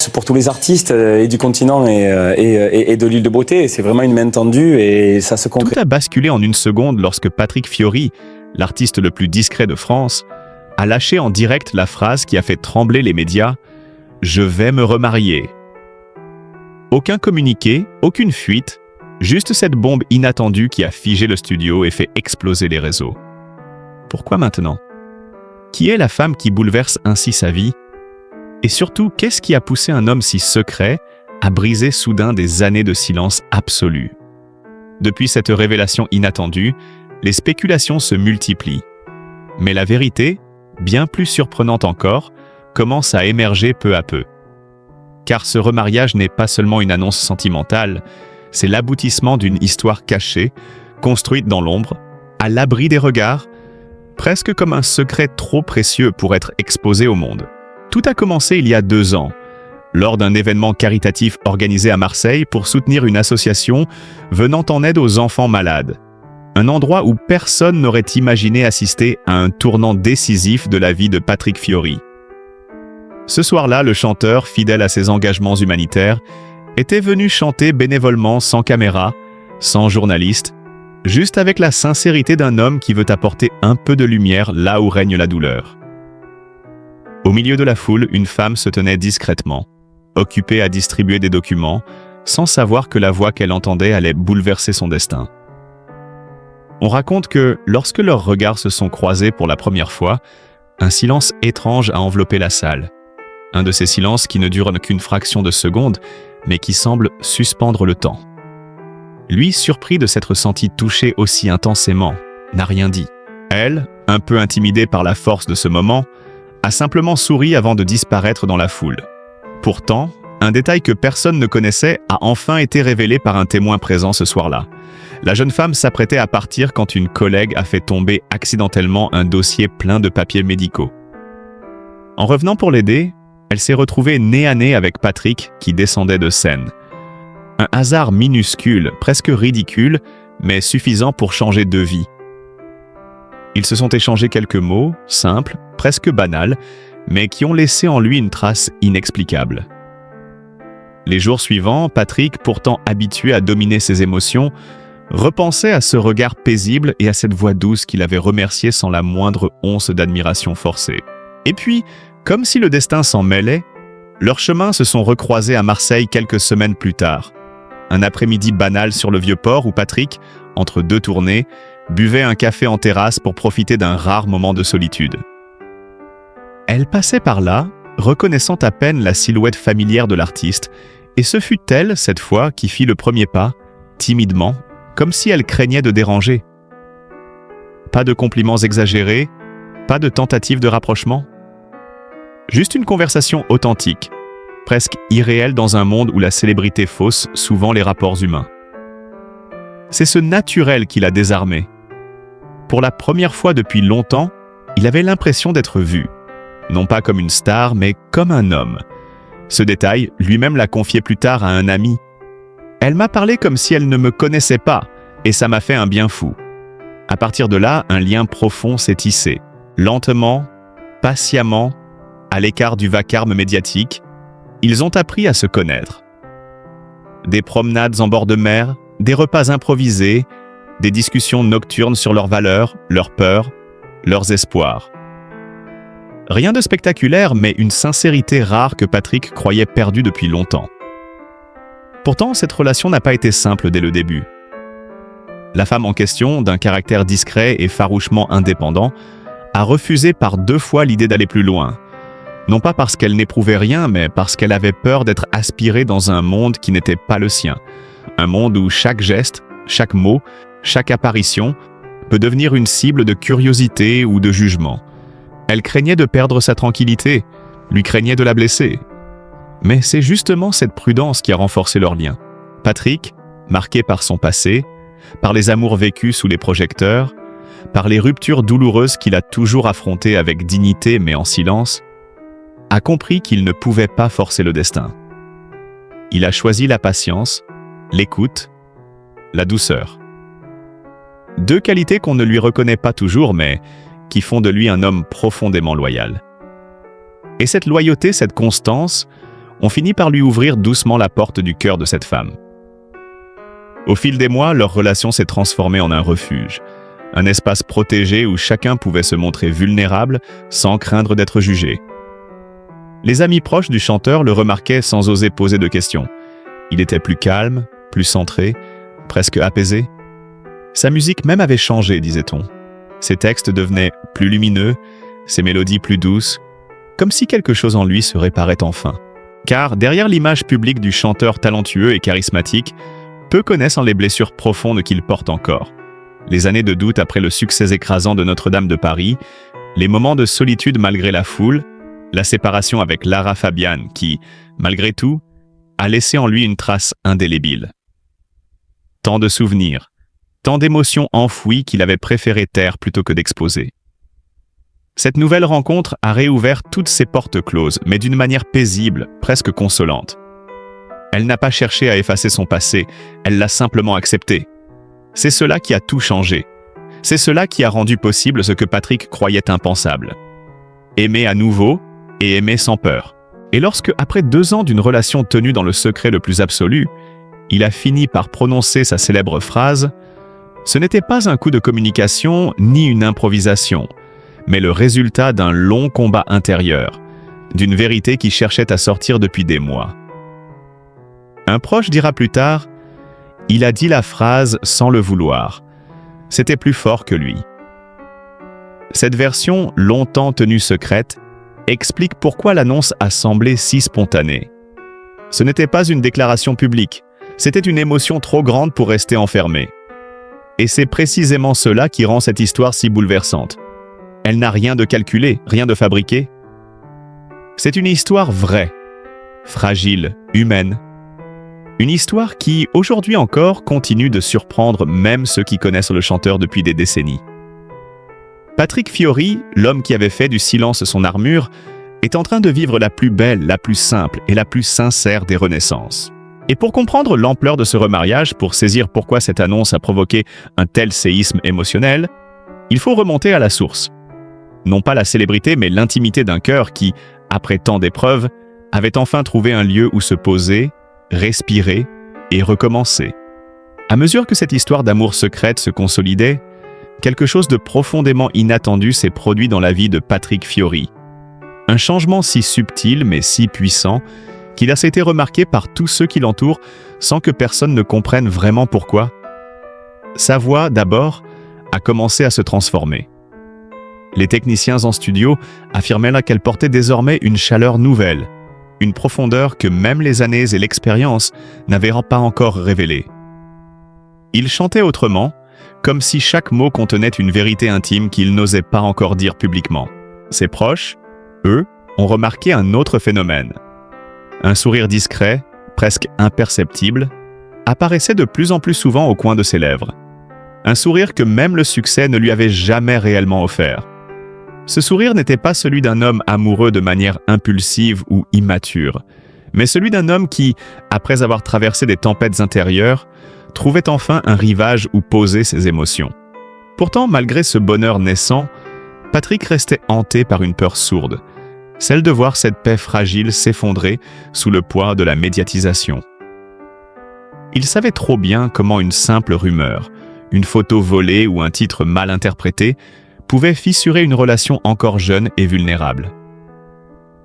C'est pour tous les artistes et du continent et de l'île de Beauté. C'est vraiment une main tendue et ça se concrétise. Tout a basculé en une seconde lorsque Patrick Fiori, l'artiste le plus discret de France, a lâché en direct la phrase qui a fait trembler les médias « Je vais me remarier ». Aucun communiqué, aucune fuite, juste cette bombe inattendue qui a figé le studio et fait exploser les réseaux. Pourquoi maintenant? Qui est la femme qui bouleverse ainsi sa vie? Et surtout, qu'est-ce qui a poussé un homme si secret à briser soudain des années de silence absolu? Depuis cette révélation inattendue, les spéculations se multiplient. Mais la vérité, bien plus surprenante encore, commence à émerger peu à peu. Car ce remariage n'est pas seulement une annonce sentimentale, c'est l'aboutissement d'une histoire cachée, construite dans l'ombre, à l'abri des regards, presque comme un secret trop précieux pour être exposé au monde. Tout a commencé il y a 2 ans, lors d'un événement caritatif organisé à Marseille pour soutenir une association venant en aide aux enfants malades. Un endroit où personne n'aurait imaginé assister à un tournant décisif de la vie de Patrick Fiori. Ce soir-là, le chanteur, fidèle à ses engagements humanitaires, était venu chanter bénévolement sans caméra, sans journaliste, juste avec la sincérité d'un homme qui veut apporter un peu de lumière là où règne la douleur. Au milieu de la foule, une femme se tenait discrètement, occupée à distribuer des documents, sans savoir que la voix qu'elle entendait allait bouleverser son destin. On raconte que, lorsque leurs regards se sont croisés pour la première fois, un silence étrange a enveloppé la salle. Un de ces silences qui ne durent qu'une fraction de seconde, mais qui semble suspendre le temps. Lui, surpris de s'être senti touché aussi intensément, n'a rien dit. Elle, un peu intimidée par la force de ce moment, a simplement souri avant de disparaître dans la foule. Pourtant, un détail que personne ne connaissait a enfin été révélé par un témoin présent ce soir-là. La jeune femme s'apprêtait à partir quand une collègue a fait tomber accidentellement un dossier plein de papiers médicaux. En revenant pour l'aider, elle s'est retrouvée nez à nez avec Patrick qui descendait de scène. Un hasard minuscule, presque ridicule, mais suffisant pour changer de vie. Ils se sont échangés quelques mots, simples, presque banals, mais qui ont laissé en lui une trace inexplicable. Les jours suivants, Patrick, pourtant habitué à dominer ses émotions, repensait à ce regard paisible et à cette voix douce qu'il avait remerciée sans la moindre once d'admiration forcée. Et puis, comme si le destin s'en mêlait, leurs chemins se sont recroisés à Marseille quelques semaines plus tard. Un après-midi banal sur le Vieux-Port où Patrick, entre 2 tournées, buvait un café en terrasse pour profiter d'un rare moment de solitude. Elle passait par là, reconnaissant à peine la silhouette familière de l'artiste, et ce fut elle, cette fois, qui fit le premier pas, timidement, comme si elle craignait de déranger. Pas de compliments exagérés, pas de tentative de rapprochement. Juste une conversation authentique, presque irréelle dans un monde où la célébrité fausse souvent les rapports humains. C'est ce naturel qui l'a désarmé. Pour la première fois depuis longtemps, il avait l'impression d'être vu. Non pas comme une star, mais comme un homme. Ce détail, lui-même l'a confié plus tard à un ami. Elle m'a parlé comme si elle ne me connaissait pas, et ça m'a fait un bien fou. À partir de là, un lien profond s'est tissé. Lentement, patiemment, à l'écart du vacarme médiatique, ils ont appris à se connaître. Des promenades en bord de mer, des repas improvisés, des discussions nocturnes sur leurs valeurs, leurs peurs, leurs espoirs. Rien de spectaculaire, mais une sincérité rare que Patrick croyait perdue depuis longtemps. Pourtant, cette relation n'a pas été simple dès le début. La femme en question, d'un caractère discret et farouchement indépendant, a refusé par 2 fois l'idée d'aller plus loin. Non pas parce qu'elle n'éprouvait rien, mais parce qu'elle avait peur d'être aspirée dans un monde qui n'était pas le sien. Un monde où chaque geste, chaque mot, chaque apparition peut devenir une cible de curiosité ou de jugement. Elle craignait de perdre sa tranquillité, lui craignait de la blesser. Mais c'est justement cette prudence qui a renforcé leur lien. Patrick, marqué par son passé, par les amours vécus sous les projecteurs, par les ruptures douloureuses qu'il a toujours affrontées avec dignité mais en silence, a compris qu'il ne pouvait pas forcer le destin. Il a choisi la patience, l'écoute, la douceur. 2 qualités qu'on ne lui reconnaît pas toujours, mais qui font de lui un homme profondément loyal. Et cette loyauté, cette constance, on finit par lui ouvrir doucement la porte du cœur de cette femme. Au fil des mois, leur relation s'est transformée en un refuge, un espace protégé où chacun pouvait se montrer vulnérable sans craindre d'être jugé. Les amis proches du chanteur le remarquaient sans oser poser de questions. Il était plus calme, plus centré, presque apaisé. Sa musique même avait changé, disait-on. Ses textes devenaient plus lumineux, ses mélodies plus douces, comme si quelque chose en lui se réparait enfin. Car derrière l'image publique du chanteur talentueux et charismatique, peu connaissent les blessures profondes qu'il porte encore. Les années de doute après le succès écrasant de Notre-Dame de Paris, les moments de solitude malgré la foule, la séparation avec Lara Fabian qui, malgré tout, a laissé en lui une trace indélébile. Tant de souvenirs, tant d'émotions enfouies qu'il avait préféré taire plutôt que d'exposer. Cette nouvelle rencontre a réouvert toutes ses portes closes, mais d'une manière paisible, presque consolante. Elle n'a pas cherché à effacer son passé, elle l'a simplement accepté. C'est cela qui a tout changé. C'est cela qui a rendu possible ce que Patrick croyait impensable. Aimer à nouveau et aimer sans peur. Et lorsque, après 2 ans d'une relation tenue dans le secret le plus absolu, il a fini par prononcer sa célèbre phrase, ce n'était pas un coup de communication ni une improvisation, mais le résultat d'un long combat intérieur, d'une vérité qui cherchait à sortir depuis des mois. Un proche dira plus tard, « Il a dit la phrase sans le vouloir. C'était plus fort que lui. » Cette version, longtemps tenue secrète, explique pourquoi l'annonce a semblé si spontanée. Ce n'était pas une déclaration publique, c'était une émotion trop grande pour rester enfermée. Et c'est précisément cela qui rend cette histoire si bouleversante. Elle n'a rien de calculé, rien de fabriqué. C'est une histoire vraie, fragile, humaine. Une histoire qui, aujourd'hui encore, continue de surprendre même ceux qui connaissent le chanteur depuis des décennies. Patrick Fiori, l'homme qui avait fait du silence son armure, est en train de vivre la plus belle, la plus simple et la plus sincère des renaissances. Et pour comprendre l'ampleur de ce remariage, pour saisir pourquoi cette annonce a provoqué un tel séisme émotionnel, il faut remonter à la source. Non pas la célébrité, mais l'intimité d'un cœur qui, après tant d'épreuves, avait enfin trouvé un lieu où se poser, respirer et recommencer. À mesure que cette histoire d'amour secrète se consolidait, quelque chose de profondément inattendu s'est produit dans la vie de Patrick Fiori. Un changement si subtil mais si puissant qu'il a été remarqué par tous ceux qui l'entourent sans que personne ne comprenne vraiment pourquoi. Sa voix, d'abord, a commencé à se transformer. Les techniciens en studio affirmaient là qu'elle portait désormais une chaleur nouvelle, une profondeur que même les années et l'expérience n'avaient pas encore révélée. Il chantait autrement, comme si chaque mot contenait une vérité intime qu'il n'osait pas encore dire publiquement. Ses proches, eux, ont remarqué un autre phénomène. Un sourire discret, presque imperceptible, apparaissait de plus en plus souvent au coin de ses lèvres. Un sourire que même le succès ne lui avait jamais réellement offert. Ce sourire n'était pas celui d'un homme amoureux de manière impulsive ou immature, mais celui d'un homme qui, après avoir traversé des tempêtes intérieures, trouvait enfin un rivage où poser ses émotions. Pourtant, malgré ce bonheur naissant, Patrick restait hanté par une peur sourde, celle de voir cette paix fragile s'effondrer sous le poids de la médiatisation. Il savait trop bien comment une simple rumeur, une photo volée ou un titre mal interprété pouvait fissurer une relation encore jeune et vulnérable.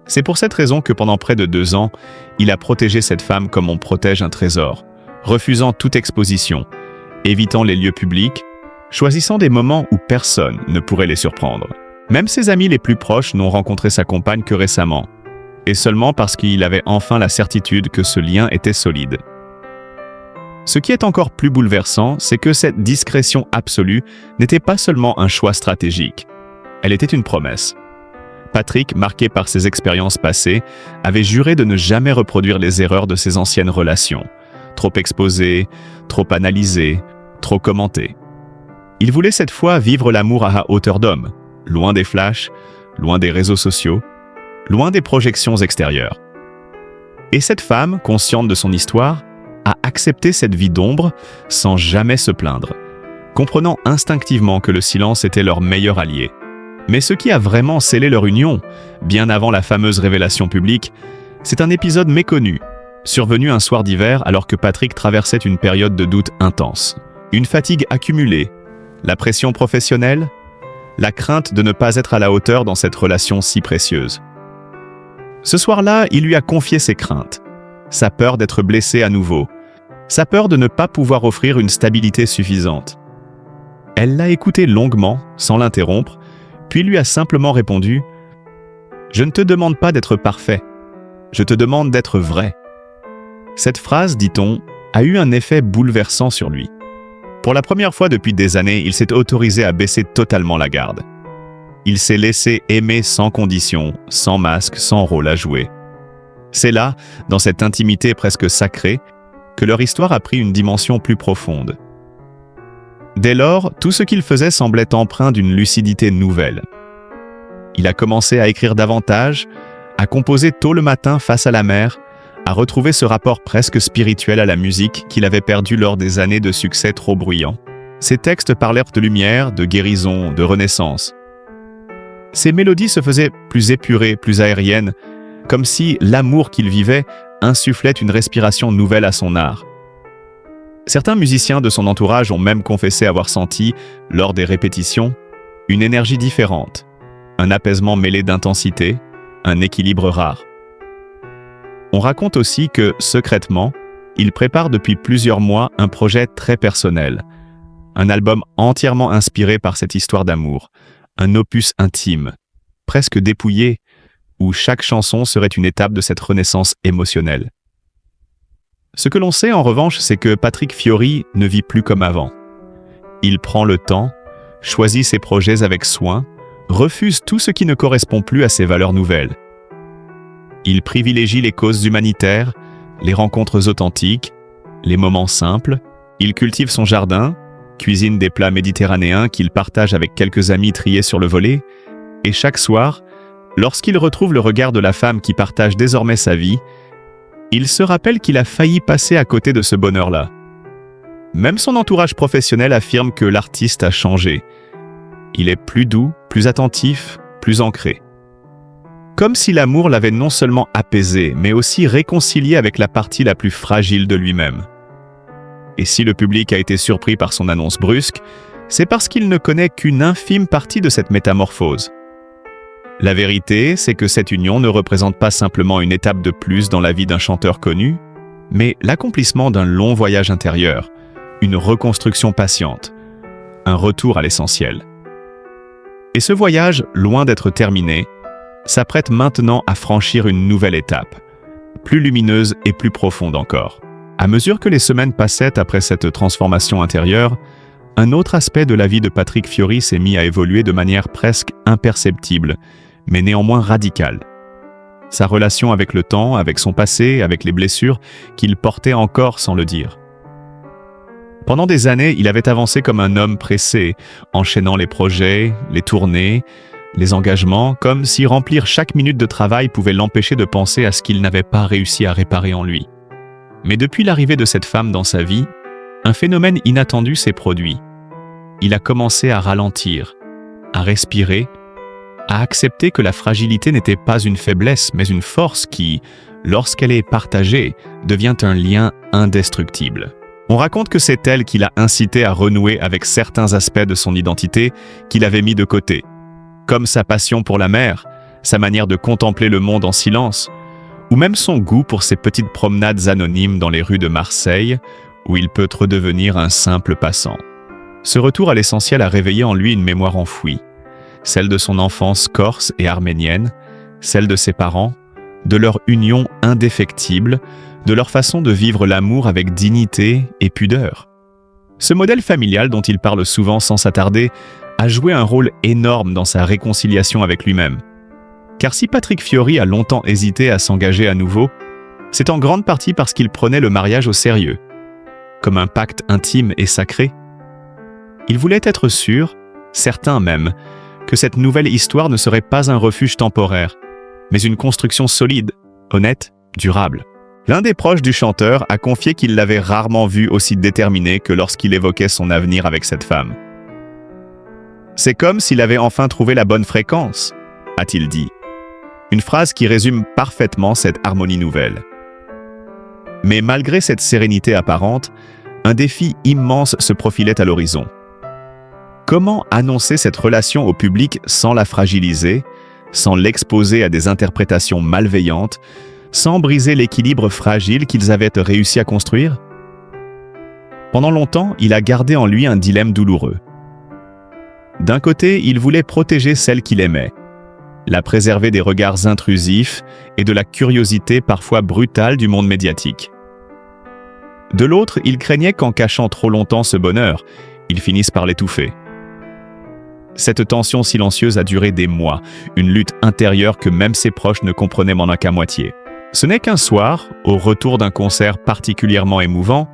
C'est pour cette raison que pendant près de 2 ans, il a protégé cette femme comme on protège un trésor, refusant toute exposition, évitant les lieux publics, choisissant des moments où personne ne pourrait les surprendre. Même ses amis les plus proches n'ont rencontré sa compagne que récemment, et seulement parce qu'il avait enfin la certitude que ce lien était solide. Ce qui est encore plus bouleversant, c'est que cette discrétion absolue n'était pas seulement un choix stratégique, elle était une promesse. Patrick, marqué par ses expériences passées, avait juré de ne jamais reproduire les erreurs de ses anciennes relations, trop exposées, trop analysées, trop commentées. Il voulait cette fois vivre l'amour à hauteur d'homme, loin des flashs, loin des réseaux sociaux, loin des projections extérieures. Et cette femme, consciente de son histoire, a accepté cette vie d'ombre sans jamais se plaindre, comprenant instinctivement que le silence était leur meilleur allié. Mais ce qui a vraiment scellé leur union, bien avant la fameuse révélation publique, C'est un épisode méconnu, survenu un soir d'hiver alors que Patrick traversait une période de doute intense. Une fatigue accumulée, la pression professionnelle, la crainte de ne pas être à la hauteur dans cette relation si précieuse. Ce soir-là, il lui a confié ses craintes, sa peur d'être blessé à nouveau, sa peur de ne pas pouvoir offrir une stabilité suffisante. Elle l'a écouté longuement, sans l'interrompre, puis lui a simplement répondu « Je ne te demande pas d'être parfait, je te demande d'être vrai. » Cette phrase, dit-on, a eu un effet bouleversant sur lui. Pour la première fois depuis des années, il s'est autorisé à baisser totalement la garde. Il s'est laissé aimer sans condition, sans masque, sans rôle à jouer. C'est là, dans cette intimité presque sacrée, que leur histoire a pris une dimension plus profonde. Dès lors, tout ce qu'il faisait semblait empreint d'une lucidité nouvelle. Il a commencé à écrire davantage, à composer tôt le matin face à la mer, à retrouver ce rapport presque spirituel à la musique qu'il avait perdu lors des années de succès trop bruyants. Ses textes parlèrent de lumière, de guérison, de renaissance. Ses mélodies se faisaient plus épurées, plus aériennes, comme si l'amour qu'il vivait insufflait une respiration nouvelle à son art. Certains musiciens de son entourage ont même confessé avoir senti, lors des répétitions, une énergie différente, un apaisement mêlé d'intensité, un équilibre rare. On raconte aussi que, secrètement, il prépare depuis plusieurs mois un projet très personnel, un album entièrement inspiré par cette histoire d'amour, un opus intime, presque dépouillé, où chaque chanson serait une étape de cette renaissance émotionnelle. Ce que l'on sait en revanche, c'est que Patrick Fiori ne vit plus comme avant. Il prend le temps, choisit ses projets avec soin, refuse tout ce qui ne correspond plus à ses valeurs nouvelles. Il privilégie les causes humanitaires, les rencontres authentiques, les moments simples. Il cultive son jardin, cuisine des plats méditerranéens qu'il partage avec quelques amis triés sur le volet, et chaque soir, lorsqu'il retrouve le regard de la femme qui partage désormais sa vie, il se rappelle qu'il a failli passer à côté de ce bonheur-là. Même son entourage professionnel affirme que l'artiste a changé. Il est plus doux, plus attentif, plus ancré. Comme si l'amour l'avait non seulement apaisé, mais aussi réconcilié avec la partie la plus fragile de lui-même. Et si le public a été surpris par son annonce brusque, c'est parce qu'il ne connaît qu'une infime partie de cette métamorphose. La vérité, c'est que cette union ne représente pas simplement une étape de plus dans la vie d'un chanteur connu, mais l'accomplissement d'un long voyage intérieur, une reconstruction patiente, un retour à l'essentiel. Et ce voyage, loin d'être terminé, s'apprête maintenant à franchir une nouvelle étape, plus lumineuse et plus profonde encore. À mesure que les semaines passaient après cette transformation intérieure, un autre aspect de la vie de Patrick Fiori s'est mis à évoluer de manière presque imperceptible, mais néanmoins radicale. Sa relation avec le temps, avec son passé, avec les blessures qu'il portait encore sans le dire. Pendant des années, il avait avancé comme un homme pressé, enchaînant les projets, les tournées, les engagements, comme si remplir chaque minute de travail pouvait l'empêcher de penser à ce qu'il n'avait pas réussi à réparer en lui. Mais depuis l'arrivée de cette femme dans sa vie, un phénomène inattendu s'est produit. Il a commencé à ralentir, à respirer, à accepter que la fragilité n'était pas une faiblesse, mais une force qui, lorsqu'elle est partagée, devient un lien indestructible. On raconte que c'est elle qui l'a incité à renouer avec certains aspects de son identité qu'il avait mis de côté, comme sa passion pour la mer, sa manière de contempler le monde en silence, ou même son goût pour ces petites promenades anonymes dans les rues de Marseille, où il peut redevenir un simple passant. Ce retour à l'essentiel a réveillé en lui une mémoire enfouie, celle de son enfance corse et arménienne, celle de ses parents, de leur union indéfectible, de leur façon de vivre l'amour avec dignité et pudeur. Ce modèle familial dont il parle souvent sans s'attarder a joué un rôle énorme dans sa réconciliation avec lui-même. Car si Patrick Fiori a longtemps hésité à s'engager à nouveau, c'est en grande partie parce qu'il prenait le mariage au sérieux, comme un pacte intime et sacré. Il voulait être sûr, certain même, que cette nouvelle histoire ne serait pas un refuge temporaire, mais une construction solide, honnête, durable. L'un des proches du chanteur a confié qu'il l'avait rarement vu aussi déterminé que lorsqu'il évoquait son avenir avec cette femme. « C'est comme s'il avait enfin trouvé la bonne fréquence », a-t-il dit. Une phrase qui résume parfaitement cette harmonie nouvelle. Mais malgré cette sérénité apparente, un défi immense se profilait à l'horizon. Comment annoncer cette relation au public sans la fragiliser, sans l'exposer à des interprétations malveillantes, sans briser l'équilibre fragile qu'ils avaient réussi à construire? Pendant longtemps, il a gardé en lui un dilemme douloureux. D'un côté, il voulait protéger celle qu'il aimait, la préserver des regards intrusifs et de la curiosité parfois brutale du monde médiatique. De l'autre, il craignait qu'en cachant trop longtemps ce bonheur, il finisse par l'étouffer. Cette tension silencieuse a duré des mois, une lutte intérieure que même ses proches ne comprenaient m'en qu'à moitié. Ce n'est qu'un soir, au retour d'un concert particulièrement émouvant,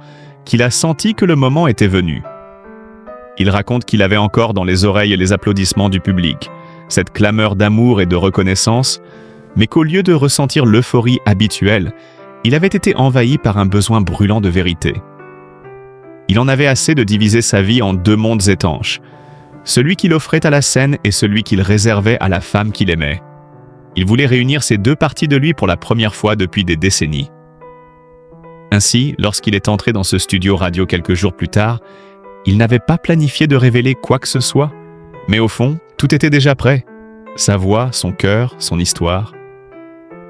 qu'il a senti que le moment était venu. Il raconte qu'il avait encore dans les oreilles les applaudissements du public, cette clameur d'amour et de reconnaissance, mais qu'au lieu de ressentir l'euphorie habituelle, il avait été envahi par un besoin brûlant de vérité. Il en avait assez de diviser sa vie en deux mondes étanches, celui qu'il offrait à la scène et celui qu'il réservait à la femme qu'il aimait. Il voulait réunir ces deux parties de lui pour la première fois depuis des décennies. Ainsi, lorsqu'il est entré dans ce studio radio quelques jours plus tard, il n'avait pas planifié de révéler quoi que ce soit, mais au fond, tout était déjà prêt. Sa voix, son cœur, son histoire.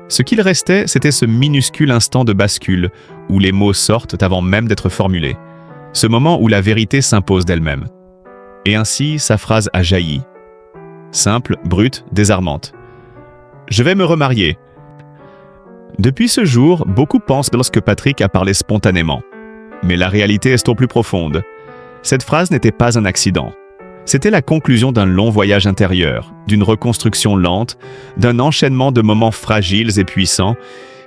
Ce qu'il restait, c'était ce minuscule instant de bascule, où les mots sortent avant même d'être formulés. Ce moment où la vérité s'impose d'elle-même. Et ainsi, sa phrase a jailli. Simple, brute, désarmante. « Je vais me remarier ». Depuis ce jour, beaucoup pensent lorsque Patrick a parlé spontanément. Mais la réalité est au plus profonde. Cette phrase n'était pas un accident. C'était la conclusion d'un long voyage intérieur, d'une reconstruction lente, d'un enchaînement de moments fragiles et puissants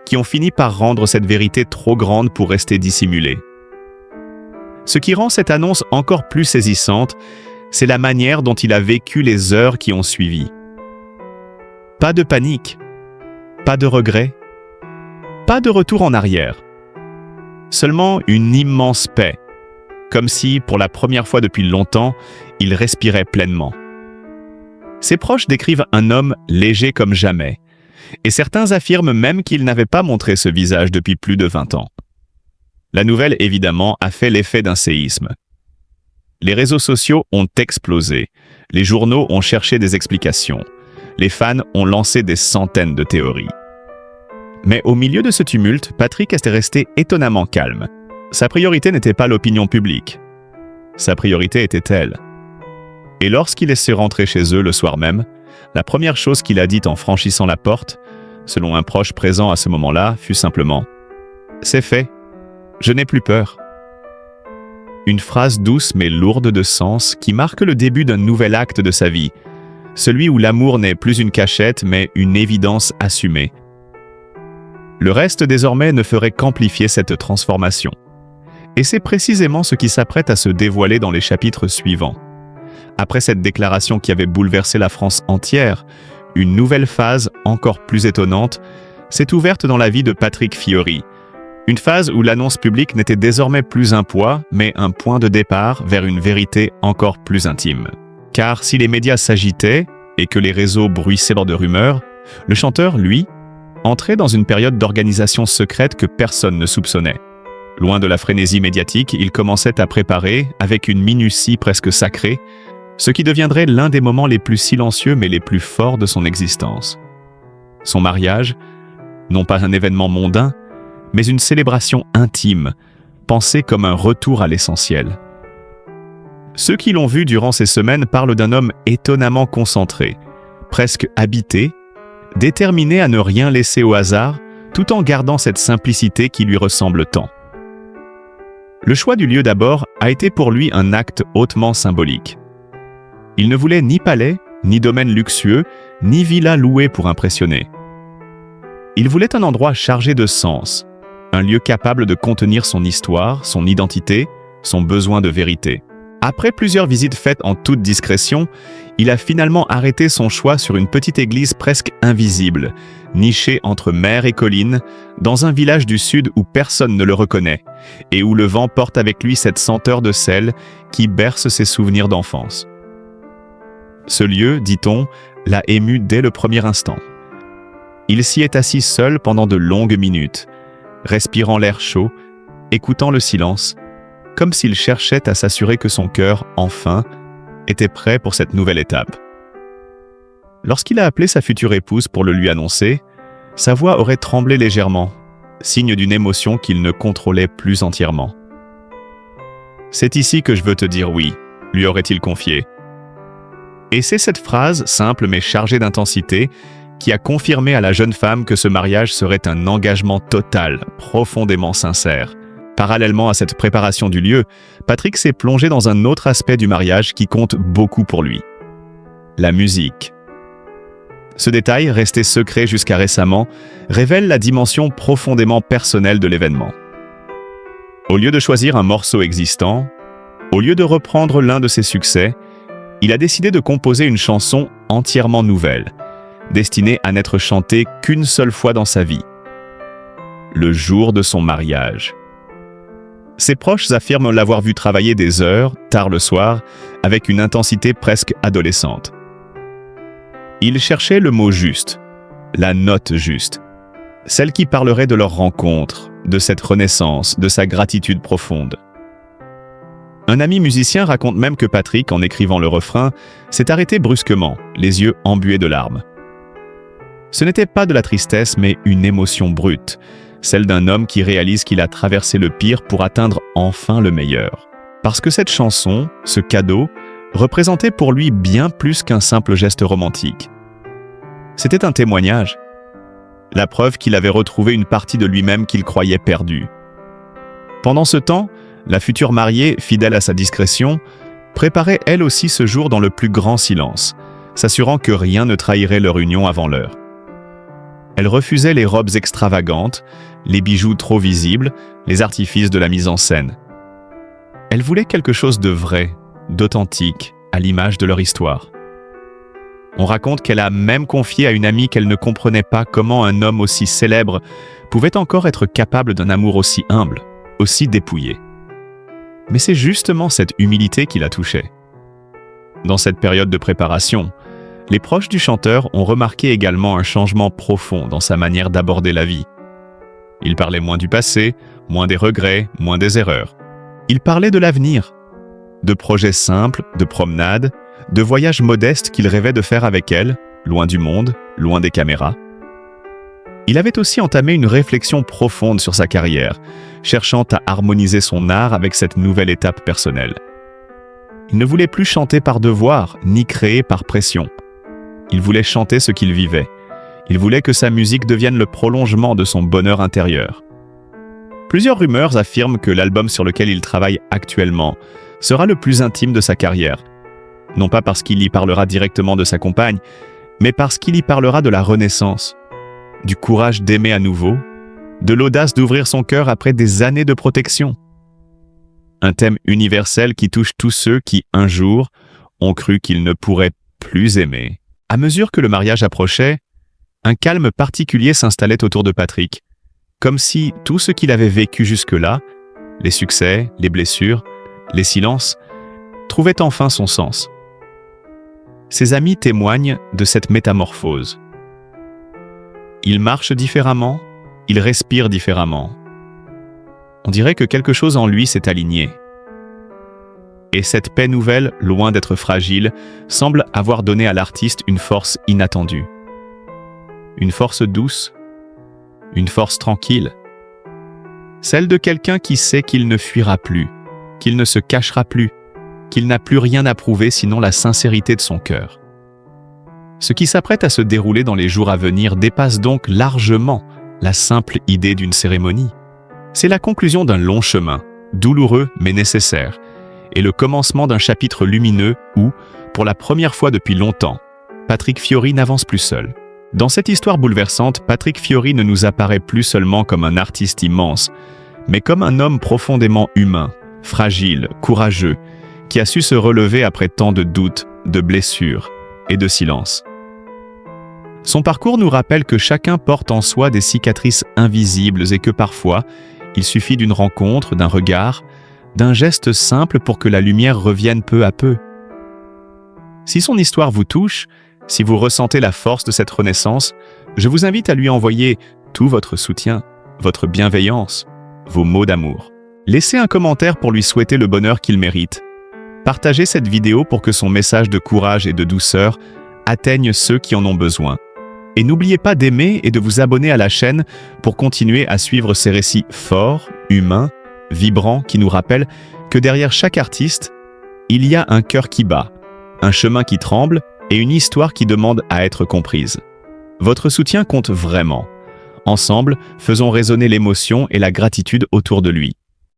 qui ont fini par rendre cette vérité trop grande pour rester dissimulée. Ce qui rend cette annonce encore plus saisissante, c'est la manière dont il a vécu les heures qui ont suivi. Pas de panique, pas de regret, pas de retour en arrière. Seulement une immense paix, comme si, pour la première fois depuis longtemps, il respirait pleinement. Ses proches décrivent un homme léger comme jamais, et certains affirment même qu'il n'avait pas montré ce visage depuis plus de 20 ans. La nouvelle, évidemment, a fait l'effet d'un séisme. Les réseaux sociaux ont explosé, les journaux ont cherché des explications, les fans ont lancé des centaines de théories. Mais au milieu de ce tumulte, Patrick est resté étonnamment calme. Sa priorité n'était pas l'opinion publique. Sa priorité était elle. Et lorsqu'il est rentré chez eux le soir même, la première chose qu'il a dite en franchissant la porte, selon un proche présent à ce moment-là, fut simplement « C'est fait, je n'ai plus peur ». Une phrase douce mais lourde de sens qui marque le début d'un nouvel acte de sa vie, celui où l'amour n'est plus une cachette mais une évidence assumée. Le reste désormais ne ferait qu'amplifier cette transformation. Et c'est précisément ce qui s'apprête à se dévoiler dans les chapitres suivants. Après cette déclaration qui avait bouleversé la France entière, une nouvelle phase, encore plus étonnante, s'est ouverte dans la vie de Patrick Fiori. Une phase où l'annonce publique n'était désormais plus un poids, mais un point de départ vers une vérité encore plus intime. Car si les médias s'agitaient et que les réseaux bruissaient lors de rumeurs, le chanteur, lui, entrait dans une période d'organisation secrète que personne ne soupçonnait. Loin de la frénésie médiatique, il commençait à préparer, avec une minutie presque sacrée, ce qui deviendrait l'un des moments les plus silencieux mais les plus forts de son existence. Son mariage, non pas un événement mondain, mais une célébration intime, pensée comme un retour à l'essentiel. Ceux qui l'ont vu durant ces semaines parlent d'un homme étonnamment concentré, presque habité, déterminé à ne rien laisser au hasard, tout en gardant cette simplicité qui lui ressemble tant. Le choix du lieu d'abord a été pour lui un acte hautement symbolique. Il ne voulait ni palais, ni domaine luxueux, ni villa louée pour impressionner. Il voulait un endroit chargé de sens, un lieu capable de contenir son histoire, son identité, son besoin de vérité. Après plusieurs visites faites en toute discrétion, il a finalement arrêté son choix sur une petite église presque invisible, nichée entre mer et colline, dans un village du sud où personne ne le reconnaît, et où le vent porte avec lui cette senteur de sel qui berce ses souvenirs d'enfance. Ce lieu, dit-on, l'a ému dès le premier instant. Il s'y est assis seul pendant de longues minutes, respirant l'air chaud, écoutant le silence, comme s'il cherchait à s'assurer que son cœur, enfin, était prêt pour cette nouvelle étape. Lorsqu'il a appelé sa future épouse pour le lui annoncer, sa voix aurait tremblé légèrement, signe d'une émotion qu'il ne contrôlait plus entièrement. « C'est ici que je veux te dire oui », lui aurait-il confié. Et c'est cette phrase, simple mais chargée d'intensité, qui a confirmé à la jeune femme que ce mariage serait un engagement total, profondément sincère. Parallèlement à cette préparation du lieu, Patrick s'est plongé dans un autre aspect du mariage qui compte beaucoup pour lui. La musique. Ce détail, resté secret jusqu'à récemment, révèle la dimension profondément personnelle de l'événement. Au lieu de choisir un morceau existant, au lieu de reprendre l'un de ses succès, il a décidé de composer une chanson entièrement nouvelle, destinée à n'être chantée qu'une seule fois dans sa vie. Le jour de son mariage. Ses proches affirment l'avoir vu travailler des heures, tard le soir, avec une intensité presque adolescente. Il cherchait le mot juste, la note juste, celle qui parlerait de leur rencontre, de cette renaissance, de sa gratitude profonde. Un ami musicien raconte même que Patrick, en écrivant le refrain, s'est arrêté brusquement, les yeux embués de larmes. Ce n'était pas de la tristesse, mais une émotion brute, celle d'un homme qui réalise qu'il a traversé le pire pour atteindre enfin le meilleur. Parce que cette chanson, ce cadeau, représentait pour lui bien plus qu'un simple geste romantique. C'était un témoignage, la preuve qu'il avait retrouvé une partie de lui-même qu'il croyait perdue. Pendant ce temps, la future mariée, fidèle à sa discrétion, préparait elle aussi ce jour dans le plus grand silence, s'assurant que rien ne trahirait leur union avant l'heure. Elle refusait les robes extravagantes, les bijoux trop visibles, les artifices de la mise en scène. Elle voulait quelque chose de vrai, d'authentique, à l'image de leur histoire. On raconte qu'elle a même confié à une amie qu'elle ne comprenait pas comment un homme aussi célèbre pouvait encore être capable d'un amour aussi humble, aussi dépouillé. Mais c'est justement cette humilité qui la touchait. Dans cette période de préparation, les proches du chanteur ont remarqué également un changement profond dans sa manière d'aborder la vie. Il parlait moins du passé, moins des regrets, moins des erreurs. Il parlait de l'avenir, de projets simples, de promenades, de voyages modestes qu'il rêvait de faire avec elle, loin du monde, loin des caméras. Il avait aussi entamé une réflexion profonde sur sa carrière, cherchant à harmoniser son art avec cette nouvelle étape personnelle. Il ne voulait plus chanter par devoir, ni créer par pression. Il voulait chanter ce qu'il vivait. Il voulait que sa musique devienne le prolongement de son bonheur intérieur. Plusieurs rumeurs affirment que l'album sur lequel il travaille actuellement sera le plus intime de sa carrière. Non pas parce qu'il y parlera directement de sa compagne, mais parce qu'il y parlera de la renaissance, du courage d'aimer à nouveau, de l'audace d'ouvrir son cœur après des années de protection. Un thème universel qui touche tous ceux qui, un jour, ont cru qu'ils ne pourraient plus aimer. À mesure que le mariage approchait, un calme particulier s'installait autour de Patrick, comme si tout ce qu'il avait vécu jusque-là, les succès, les blessures, les silences, trouvait enfin son sens. Ses amis témoignent de cette métamorphose. Il marche différemment, il respire différemment. On dirait que quelque chose en lui s'est aligné. Et cette paix nouvelle, loin d'être fragile, semble avoir donné à l'artiste une force inattendue. Une force douce, une force tranquille. Celle de quelqu'un qui sait qu'il ne fuira plus, qu'il ne se cachera plus, qu'il n'a plus rien à prouver sinon la sincérité de son cœur. Ce qui s'apprête à se dérouler dans les jours à venir dépasse donc largement la simple idée d'une cérémonie. C'est la conclusion d'un long chemin, douloureux mais nécessaire, et le commencement d'un chapitre lumineux où, pour la première fois depuis longtemps, Patrick Fiori n'avance plus seul. Dans cette histoire bouleversante, Patrick Fiori ne nous apparaît plus seulement comme un artiste immense, mais comme un homme profondément humain, fragile, courageux, qui a su se relever après tant de doutes, de blessures et de silence. Son parcours nous rappelle que chacun porte en soi des cicatrices invisibles et que parfois, il suffit d'une rencontre, d'un regard, d'un geste simple pour que la lumière revienne peu à peu. Si son histoire vous touche, si vous ressentez la force de cette renaissance, Je vous invite à lui envoyer tout votre soutien, votre bienveillance, vos mots d'amour. Laissez un commentaire pour lui souhaiter le bonheur qu'il mérite. Partagez cette vidéo pour que son message de courage et de douceur atteigne ceux qui en ont besoin. Et n'oubliez pas d'aimer et de vous abonner à la chaîne pour continuer à suivre ces récits forts, humains, vibrants qui nous rappellent que derrière chaque artiste, il y a un cœur qui bat, un chemin qui tremble et une histoire qui demande à être comprise. Votre soutien compte vraiment. Ensemble, faisons résonner l'émotion et la gratitude autour de lui.